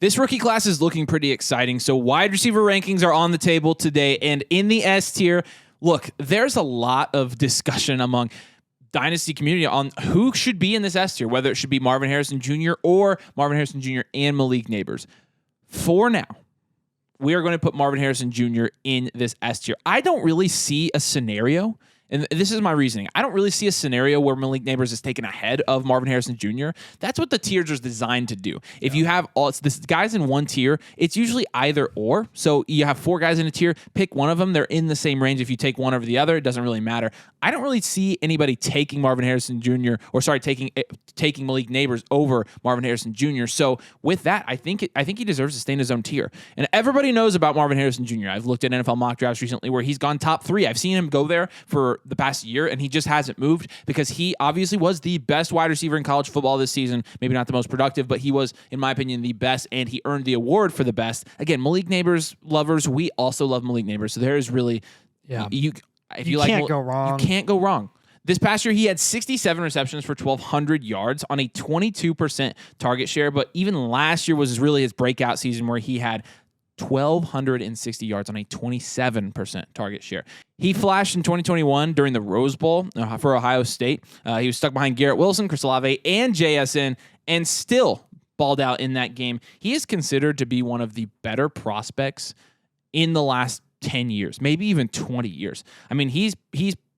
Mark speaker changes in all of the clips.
Speaker 1: This rookie class is looking pretty exciting. So wide receiver rankings are on the table today. And in the S tier, look, there's a lot of discussion among Dynasty community on who should be in this S tier, whether it should be Marvin Harrison Jr. or Marvin Harrison Jr. and Malik Neighbors. For now, we are going to put Marvin Harrison Jr. in this S tier. I don't really see a scenario, and this is my reasoning. I don't really see a scenario where Malik Neighbors is taken ahead of Marvin Harrison Jr. That's what the tiers are designed to do. If you have all this guys in one tier, it's usually either or. So you have 4 guys in a tier, pick one of them. They're in the same range. If you take one over the other, it doesn't really matter. I don't really see anybody taking Marvin Harrison Jr. taking Malik Neighbors over Marvin Harrison Jr. So with that, I think he deserves to stay in his own tier. And everybody knows about Marvin Harrison Jr. I've looked at NFL mock drafts recently where he's gone top 3. I've seen him go there for the past year, and he just hasn't moved because he obviously was the best wide receiver in college football this season. Maybe not the most productive, but he was, in my opinion, the best, and he earned the award for the best. Again, Malik Neighbors lovers, we also love Malik Neighbors. So there is really, you
Speaker 2: can't go wrong.
Speaker 1: You can't go wrong. This past year, he had 67 receptions for 1,200 yards on a 22% target share, but even last year was really his breakout season where he had 1,260 yards on a 27% target share. He flashed in 2021 during the Rose Bowl for Ohio State. He was stuck behind Garrett Wilson, Chris Olave, and JSN, and still balled out in that game. He is considered to be one of the better prospects in the last 10 years, maybe even 20 years. I mean, he's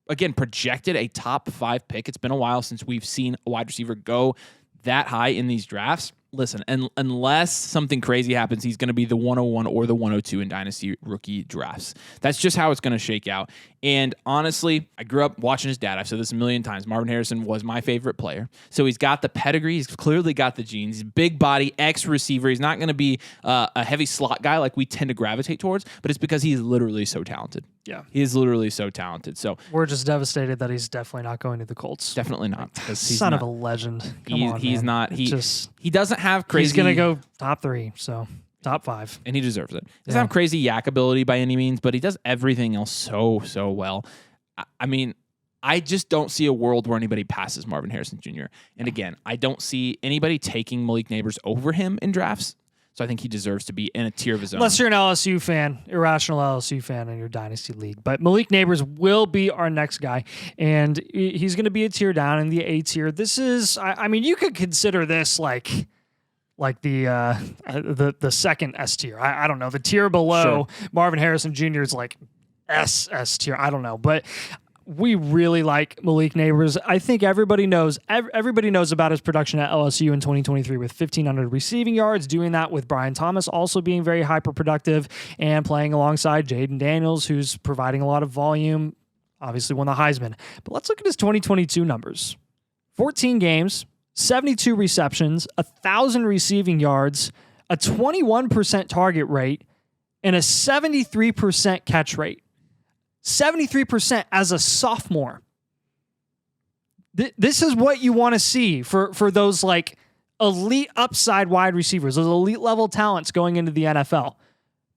Speaker 1: again projected a top 5 pick. It's been a while since we've seen a wide receiver go that high in these drafts. Listen, and unless something crazy happens, he's going to be the 101 or the 102 in Dynasty rookie drafts. That's just how it's going to shake out. And honestly, I grew up watching his dad. I've said this a million times. Marvin Harrison was my favorite player. So he's got the pedigree. He's clearly got the genes. He's a big body, ex-receiver. He's not going to be a heavy slot guy like we tend to gravitate towards, but it's because he's literally so talented.
Speaker 2: Yeah.
Speaker 1: He is literally so talented. So
Speaker 2: we're just devastated that he's definitely not going to the Colts.
Speaker 1: Definitely not.
Speaker 2: Son of a legend.
Speaker 1: He's not. He doesn't have crazy.
Speaker 2: He's going to go top 3, so top 5.
Speaker 1: And he deserves it. He doesn't have crazy yak ability by any means, but he does everything else so well. I mean, I just don't see a world where anybody passes Marvin Harrison Jr. And again, I don't see anybody taking Malik Neighbors over him in drafts. So I think he deserves to be in a tier of his own.
Speaker 2: Unless you're an LSU fan, irrational LSU fan in your Dynasty League. But Malik Neighbors will be our next guy, and he's going to be a tier down in the A tier. This is, I mean, you could consider this like the second S tier. I don't know. The tier below Marvin Harrison Jr. is like S tier. I don't know. But we really like Malik Neighbors. I think everybody knows about his production at LSU in 2023 with 1,500 receiving yards, doing that with Brian Thomas also being very hyper-productive and playing alongside Jaden Daniels, who's providing a lot of volume, obviously won the Heisman. But let's look at his 2022 numbers. 14 games, 72 receptions, 1,000 receiving yards, a 21% target rate, and a 73% catch rate. 73% as a sophomore. This is what you want to see for those like elite upside wide receivers, those elite level talents going into the NFL.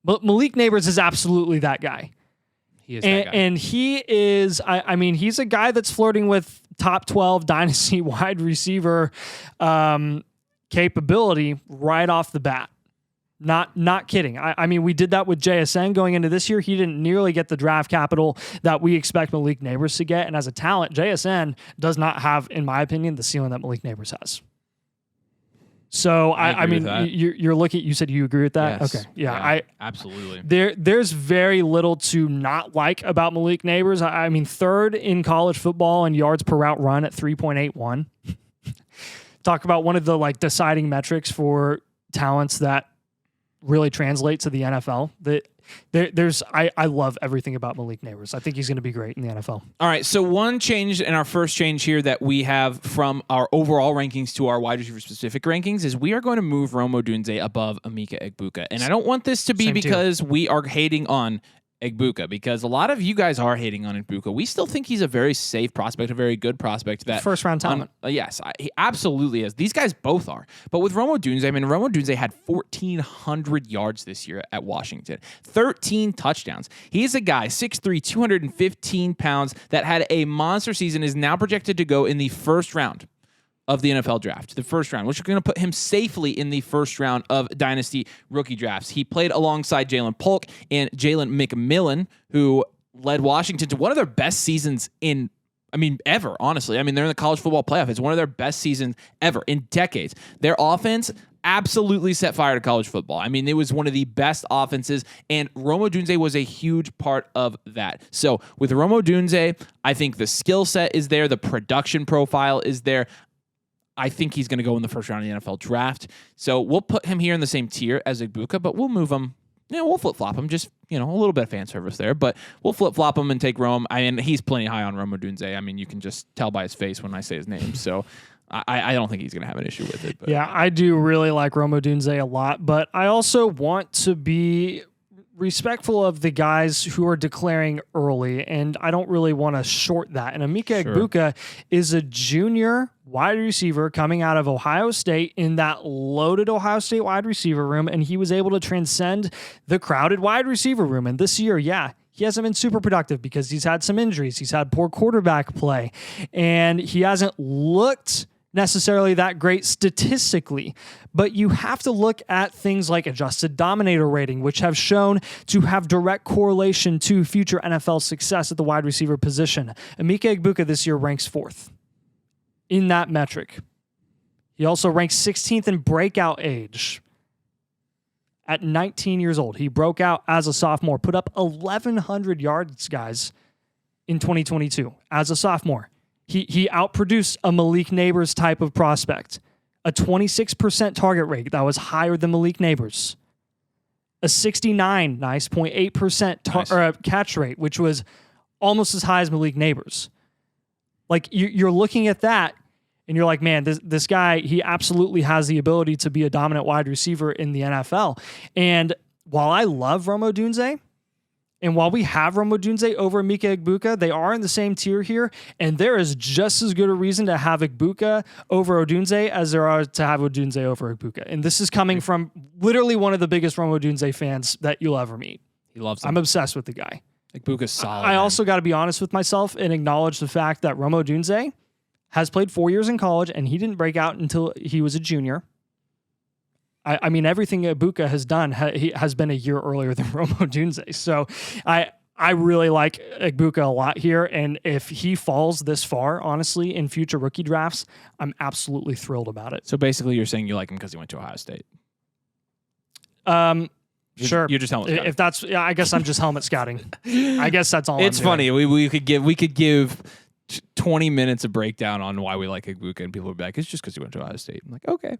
Speaker 2: But Malik Neighbors is absolutely that guy.
Speaker 1: He is that guy.
Speaker 2: And he is, I mean, he's a guy that's flirting with top 12 Dynasty wide receiver capability right off the bat. Not kidding. I mean, we did that with JSN going into this year. He didn't nearly get the draft capital that we expect Malik Neighbors to get. And as a talent, JSN does not have, in my opinion, the ceiling that Malik Neighbors has. So, I mean, you're looking, you said you agree with that?
Speaker 1: Yes.
Speaker 2: Okay. Yeah,
Speaker 1: absolutely.
Speaker 2: There's very little to not like about Malik Neighbors. I mean, 3rd in college football in yards per route run at 3.81. Talk about one of the like deciding metrics for talents that really translate to the NFL. I love everything about Malik Neighbors. I think he's going to be great in the NFL.
Speaker 1: All right, so one change and our first change here that we have from our overall rankings to our wide receiver specific rankings is we are going to move Rome Odunze above Emeka Egbuka. And I don't want this to be because we are hating on Egbuka, because a lot of you guys are hating on Egbuka. We still think he's a very safe prospect, a very good prospect. That
Speaker 2: first round talent.
Speaker 1: Yes, he absolutely is. These guys both are. But with Rome Odunze, I mean, Rome Odunze had 1,400 yards this year at Washington, 13 touchdowns. He's a guy, 6'3", 215 pounds, that had a monster season, is now projected to go in the first round of the NFL draft, the first round, which are going to put him safely in the first round of Dynasty rookie drafts. He played alongside Jalen Polk and Jalen McMillan, who led Washington to one of their best seasons ever, honestly. They're in the college football playoff. It's one of their best seasons ever in decades. Their offense absolutely set fire to college football. It was one of the best offenses, and Rome Odunze was a huge part of that. So with Rome Odunze, I think the skill set is there. The production profile is there. I think he's going to go in the first round of the NFL draft. So we'll put him here in the same tier as Egbuka, but we'll move him. We'll flip-flop him, just, a little bit of fan service there, but we'll flip-flop him and take Rome. He's plenty high on Rome Odunze. You can just tell by his face when I say his name, so I don't think he's going to have an issue with it. But.
Speaker 2: Yeah, I do really like Rome Odunze a lot, but I also want to be respectful of the guys who are declaring early, and I don't really want to short that. And Emeka Egbuka is a junior wide receiver coming out of Ohio State in that loaded Ohio State wide receiver room, and he was able to transcend the crowded wide receiver room. And this year, he hasn't been super productive because he's had some injuries. He's had poor quarterback play, and he hasn't looked necessarily that great statistically, but you have to look at things like adjusted dominator rating, which have shown to have direct correlation to future NFL success at the wide receiver position. Emeka Egbuka this year ranks 4th in that metric. He also ranks 16th in breakout age. At 19 years old, he broke out as a sophomore, put up 1,100 yards, guys, in 2022 as a sophomore. He outproduced a Malik Neighbors type of prospect, a 26% target rate that was higher than Malik Neighbors, a 69.8% catch rate, which was almost as high as Malik Neighbors. Like you're looking at that and you're like, man, this guy, he absolutely has the ability to be a dominant wide receiver in the NFL. And while I love Rome Odunze, and while we have Rome Odunze over Emeka Egbuka, they are in the same tier here, and there is just as good a reason to have Egbuka over Odunze as there are to have Odunze over Egbuka. And this is coming from literally one of the biggest Rome Odunze fans that you'll ever meet.
Speaker 1: He loves him.
Speaker 2: I'm obsessed with the guy.
Speaker 1: Egbuka's solid.
Speaker 2: I also got to be honest with myself and acknowledge the fact that Rome Odunze has played 4 years in college, and he didn't break out until he was a junior. Everything Egbuka has done has been a year earlier than Rome Odunze. So I really like Egbuka a lot here. And if he falls this far, honestly, in future rookie drafts, I'm absolutely thrilled about it.
Speaker 1: So basically you're saying you like him because he went to Ohio State.
Speaker 2: Sure.
Speaker 1: You're just helmet scouting.
Speaker 2: If that's, I guess I'm just helmet scouting. I guess that's all.
Speaker 1: It's funny. We could give 20 minutes of breakdown on why we like Egbuka, and people would be like, it's just because he went to Ohio State. I'm like, okay.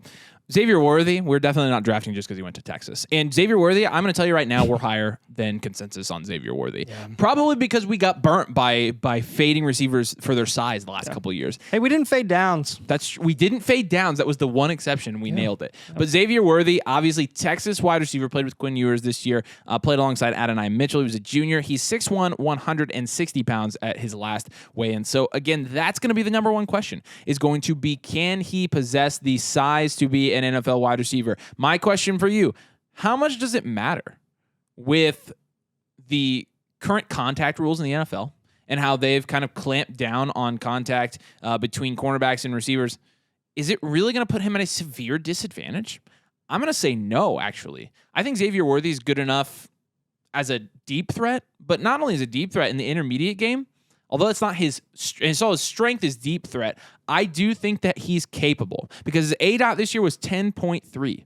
Speaker 1: Xavier Worthy, we're definitely not drafting just because he went to Texas. And Xavier Worthy, I'm going to tell you right now, we're higher than consensus on Xavier Worthy. Yeah. Probably because we got burnt by fading receivers for their size the last couple of years.
Speaker 2: Hey, we didn't fade downs.
Speaker 1: We didn't fade downs. That was the one exception. We nailed it. But Xavier Worthy, obviously Texas wide receiver, played with Quinn Ewers this year, played alongside Adonai Mitchell. He was a junior. He's 6'1", 160 pounds at his last weigh-in. So again, that's going to be the number one question, is going to be, can he possess the size to be an NFL wide receiver? My question for you, how much does it matter with the current contact rules in the NFL and how they've kind of clamped down on contact between cornerbacks and receivers? Is it really going to put him at a severe disadvantage? I'm going to say no, actually. I think Xavier Worthy is good enough as a deep threat, but not only as a deep threat in the intermediate game, although it's not his strength is deep threat, I do think that he's capable, because his ADOT this year was 10.3.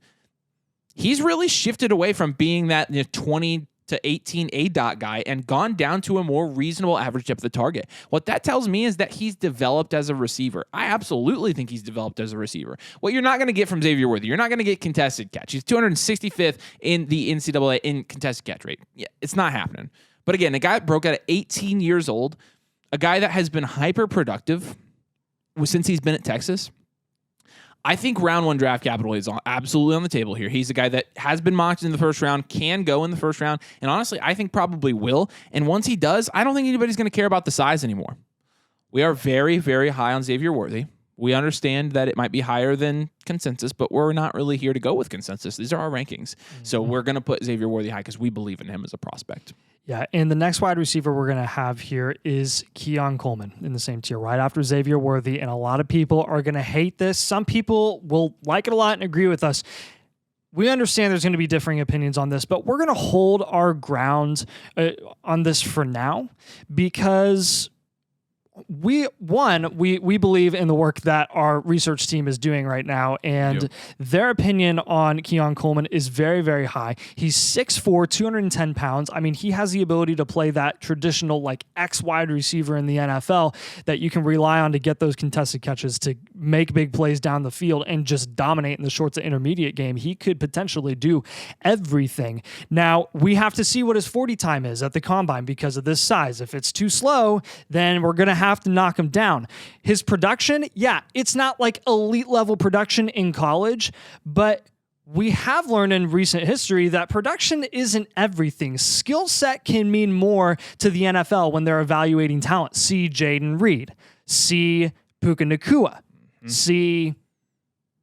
Speaker 1: He's really shifted away from being that 20 to 18 ADOT guy and gone down to a more reasonable average depth of target. What that tells me is that he's developed as a receiver. I absolutely think he's developed as a receiver. What you're not going to get from Xavier Worthy, you're not going to get contested catch. He's 265th in the NCAA in contested catch rate. Yeah, it's not happening. But again, a guy that broke out at 18 years old, a guy that has been hyper productive since he's been at Texas. I think round one draft capital is absolutely on the table here. He's a guy that has been mocked in the first round, can go in the first round, and honestly, I think probably will. And once he does, I don't think anybody's going to care about the size anymore. We are very, very high on Xavier Worthy. We understand that it might be higher than consensus, but we're not really here to go with consensus. These are our rankings. Mm-hmm. So we're going to put Xavier Worthy high because we believe in him as a prospect.
Speaker 2: Yeah, and the next wide receiver we're going to have here is Keon Coleman in the same tier, right after Xavier Worthy, and a lot of people are going to hate this. Some people will like it a lot and agree with us. We understand there's going to be differing opinions on this, but we're going to hold our ground on this for now because we believe in the work that our research team is doing right now, and their opinion on Keon Coleman is very, very high. He's 6'4", 210 pounds. I mean, he has the ability to play that traditional like X wide receiver in the NFL that you can rely on to get those contested catches, to make big plays down the field and just dominate in the short to intermediate game. He could potentially do everything. Now, we have to see what his 40 time is at the combine because of this size. If it's too slow, then we're going to have to knock him down. His production, yeah, it's not like elite level production in college, but we have learned in recent history that production isn't everything. Skill set can mean more to the NFL when they're evaluating talent. See Jaden Reed. See Puka Nacua. See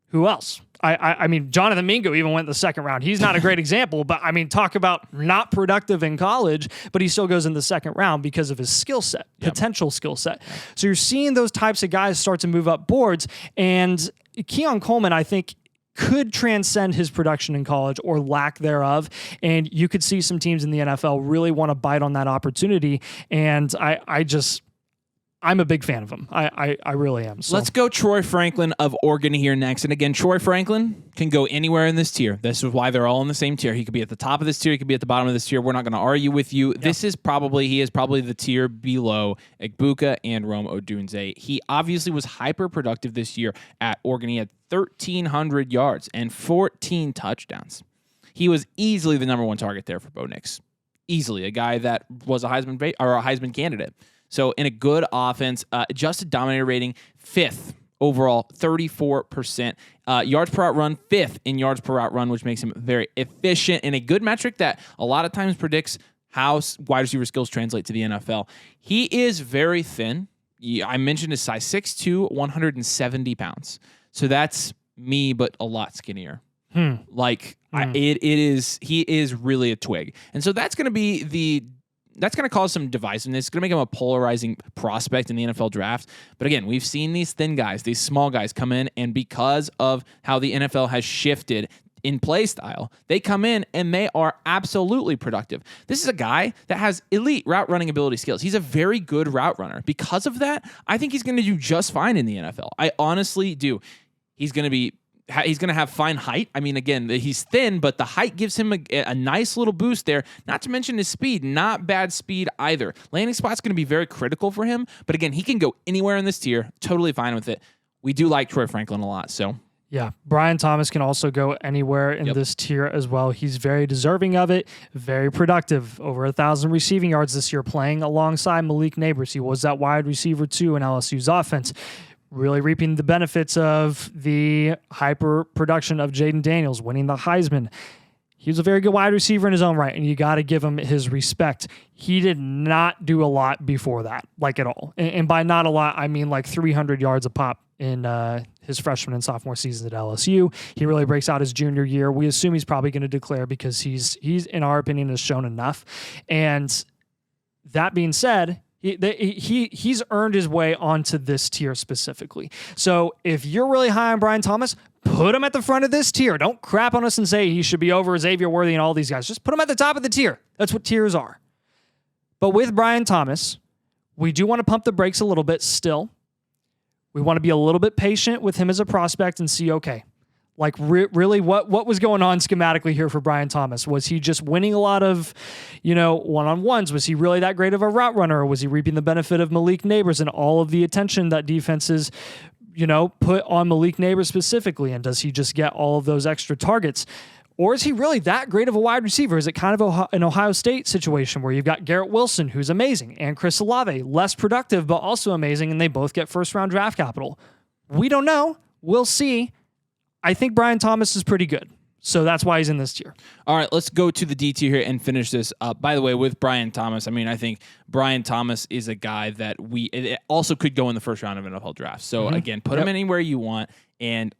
Speaker 2: who else? I mean, Jonathan Mingo even went in the second round. He's not a great example, but I mean, talk about not productive in college, but he still goes in the second round because of his skill set, potential skill set. So you're seeing those types of guys start to move up boards, and Keon Coleman, I think, could transcend his production in college or lack thereof. And you could see some teams in the NFL really want to bite on that opportunity. And I'm a big fan of him. I really am. So.
Speaker 1: Let's go Troy Franklin of Oregon here next. And again, Troy Franklin can go anywhere in this tier. This is why they're all in the same tier. He could be at the top of this tier. He could be at the bottom of this tier. We're not going to argue with you. Yep. He is probably the tier below Egbuka and Rome Odunze. He obviously was hyper productive this year at Oregon. He had 1,300 yards and 14 touchdowns. He was easily the number one target there for Bo Nix. Easily. A guy that was a Heisman candidate. So in a good offense, adjusted dominator rating, 5th overall, 34%. Yards per out run, 5th in yards per out run, which makes him very efficient, and a good metric that a lot of times predicts how wide receiver skills translate to the NFL. He is very thin. I mentioned his size, 6'2", 170 pounds. So that's me, but a lot skinnier. He is really a twig. And so that's going to cause some divisiveness. It's going to make him a polarizing prospect in the NFL draft. But again, we've seen these thin guys, these small guys come in, and because of how the NFL has shifted in play style, they come in and they are absolutely productive. This is a guy that has elite route running ability skills. He's a very good route runner. Because of that, I think he's going to do just fine in the NFL. I honestly do. He's going to have fine height. I mean, again, he's thin, but the height gives him a nice little boost there. Not to mention his speed, not bad speed either. Landing spot's going to be very critical for him, but again, he can go anywhere in this tier. Totally fine with it. We do like Troy Franklin a lot, so.
Speaker 2: Yeah, Brian Thomas can also go anywhere in this tier as well. He's very deserving of it, very productive. Over 1,000 receiving yards this year, playing alongside Malik Nabers. He was that wide receiver too in LSU's offense. Really reaping the benefits of the hyper production of Jaden Daniels, winning the Heisman. He was a very good wide receiver in his own right, and you got to give him his respect. He did not do a lot before that, like at all. And by not a lot, I mean like 300 yards a pop in his freshman and sophomore seasons at LSU. He really breaks out his junior year. We assume he's probably going to declare because he's in our opinion has shown enough. And that being said, he's earned his way onto this tier specifically. So if you're really high on Brian Thomas, put him at the front of this tier. Don't crap on us and say he should be over Xavier Worthy and all these guys. Just put him at the top of the tier. That's what tiers are. But with Brian Thomas, we do want to pump the brakes a little bit still. We want to be a little bit patient with him as a prospect and see, okay, like really what was going on schematically here for Brian Thomas? Was he just winning a lot of, one-on-ones? Was he really that great of a route runner? Or was he reaping the benefit of Malik Nabers and all of the attention that defenses, put on Malik Nabers specifically? And does he just get all of those extra targets? Or is he really that great of a wide receiver? Is it kind of an Ohio State situation where you've got Garrett Wilson, who's amazing, and Chris Olave, less productive, but also amazing, and they both get first-round draft capital? We don't know. We'll see. I think Brian Thomas is pretty good. So that's why he's in this tier.
Speaker 1: All right, let's go to the D tier here and finish this up. By the way, with Brian Thomas, I think Brian Thomas is a guy that it also could go in the first round of NFL draft. So again, put him anywhere you want, and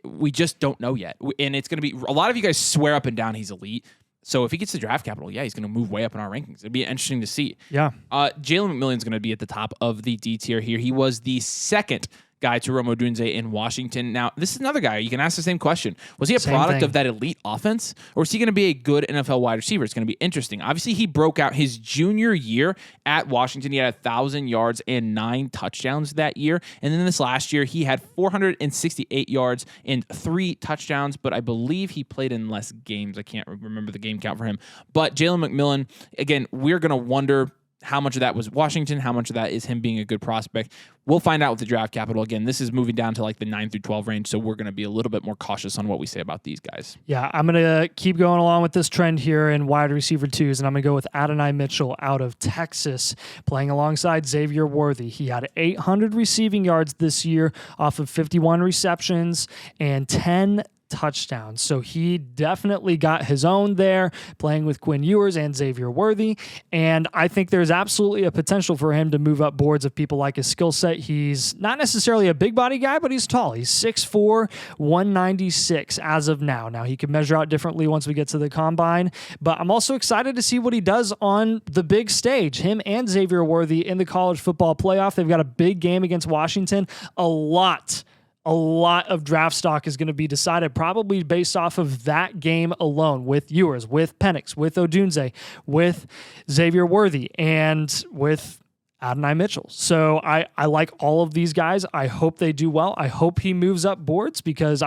Speaker 1: we just don't know yet. And it's going to be, a lot of you guys swear up and down he's elite. So if he gets the draft capital, yeah, he's going to move way up in our rankings. It'd be interesting to see.
Speaker 2: Yeah.
Speaker 1: Jalen McMillan's going to be at the top of the D tier here. He was the second guy to Rome Odunze in Washington. Now, this is another guy. You can ask the same question. Was he a product of that elite offense, or is he going to be a good NFL wide receiver? It's going to be interesting. Obviously, he broke out his junior year at Washington. He had 1,000 yards and 9 touchdowns that year. And then this last year, he had 468 yards and 3 touchdowns, but I believe he played in less games. I can't remember the game count for him. But Jalen McMillan, again, we're going to wonder how much of that was Washington, how much of that is him being a good prospect. We'll find out with the draft capital. Again, this is moving down to like the 9 through 12 range, so we're going to be a little bit more cautious on what we say about these guys.
Speaker 2: Yeah, I'm going to keep going along with this trend here in wide receiver 2s, and I'm going to go with Adonai Mitchell out of Texas, playing alongside Xavier Worthy. He had 800 receiving yards this year off of 51 receptions and 10 touchdowns. So he definitely got his own there, playing with Quinn Ewers and Xavier Worthy. And I think there's absolutely a potential for him to move up boards if people like his skill set. He's not necessarily a big body guy, but he's tall. He's 6'4", 196 as of now. Now, he can measure out differently once we get to the combine, but I'm also excited to see what he does on the big stage. Him and Xavier Worthy in the college football playoff. They've got a big game against Washington. A lot of draft stock is going to be decided probably based off of that game alone, with Ewers, with Penix, with Odunze, with Xavier Worthy, and with Adonai Mitchell. So I like all of these guys. I hope they do well. I hope he moves up boards because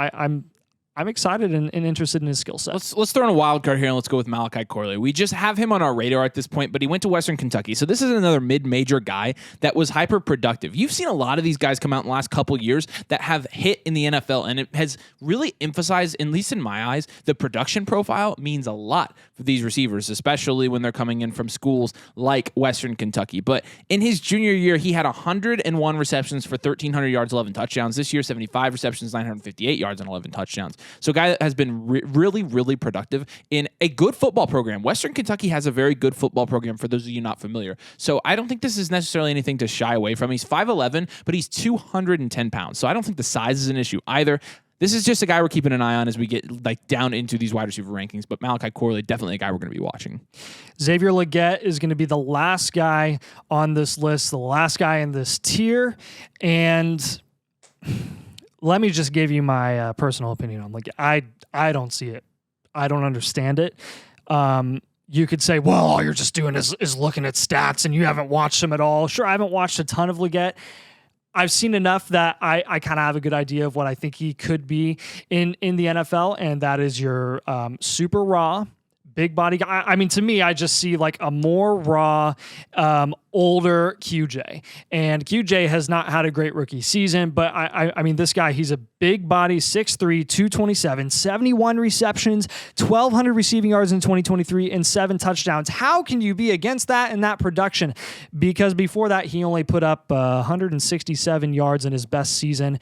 Speaker 2: I'm excited and interested in his skill set.
Speaker 1: Let's throw in a wild card here and let's go with Malachi Corley. We just have him on our radar at this point, but he went to Western Kentucky. So this is another mid-major guy that was hyper productive. You've seen a lot of these guys come out in the last couple years that have hit in the NFL, and it has really emphasized, at least in my eyes, the production profile means a lot for these receivers, especially when they're coming in from schools like Western Kentucky. But in his junior year, he had 101 receptions for 1,300 yards, 11 touchdowns. This year, 75 receptions, 958 yards, and 11 touchdowns. So a guy that has been really, really productive in a good football program. Western Kentucky has a very good football program, for those of you not familiar. So I don't think this is necessarily anything to shy away from. He's 5'11", but he's 210 pounds. So I don't think the size is an issue either. This is just a guy we're keeping an eye on as we get like down into these wide receiver rankings. But Malachi Corley, definitely a guy we're going to be watching.
Speaker 2: Xavier Legette is going to be the last guy on this list, the last guy in this tier. And let me just give you my personal opinion on like I don't see it. I don't understand it. You could say, well, all you're just doing is looking at stats and you haven't watched him at all. Sure, I haven't watched a ton of Legette. I've seen enough that I kind of have a good idea of what I think he could be in the NFL, and that is your super raw, big body guy. I mean, to me, I just see like a more raw, older QJ. And QJ has not had a great rookie season, but I mean, this guy, he's a big body, 6'3", 227, 71 receptions, 1,200 receiving yards in 2023, and 7 touchdowns. How can you be against that and that production? Because before that, he only put up 167 yards in his best season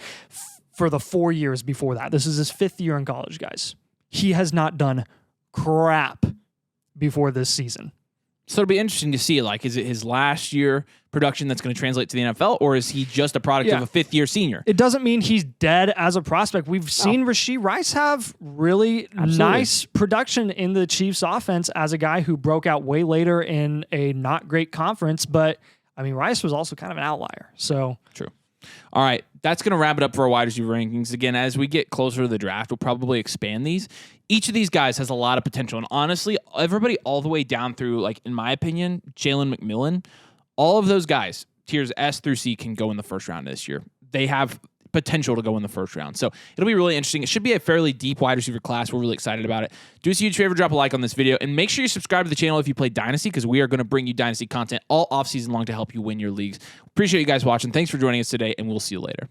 Speaker 2: for the 4 years before that. This is his 5th year in college, guys. He has not done crap before this season.
Speaker 1: So it'll be interesting to see, like, is it his last year production that's going to translate to the NFL, or is he just a product of a 5th-year senior?
Speaker 2: It doesn't mean he's dead as a prospect. We've seen Rashee Rice have really nice production in the Chiefs offense as a guy who broke out way later in a not great conference, but I mean, Rice was also kind of an outlier. So
Speaker 1: true. All right, that's going to wrap it up for our wide receiver rankings. Again, as we get closer to the draft, we'll probably expand these. Each of these guys has a lot of potential. And honestly, everybody all the way down through, like, in my opinion, Jalen McMillan, all of those guys, tiers S through C, can go in the first round this year. They have potential to go in the first round. So it'll be really interesting. It should be a fairly deep wide receiver class. We're really excited about it. Do us a huge favor, drop a like on this video, and make sure you subscribe to the channel if you play Dynasty, because we are going to bring you Dynasty content all offseason long to help you win your leagues. Appreciate you guys watching. Thanks for joining us today, and we'll see you later.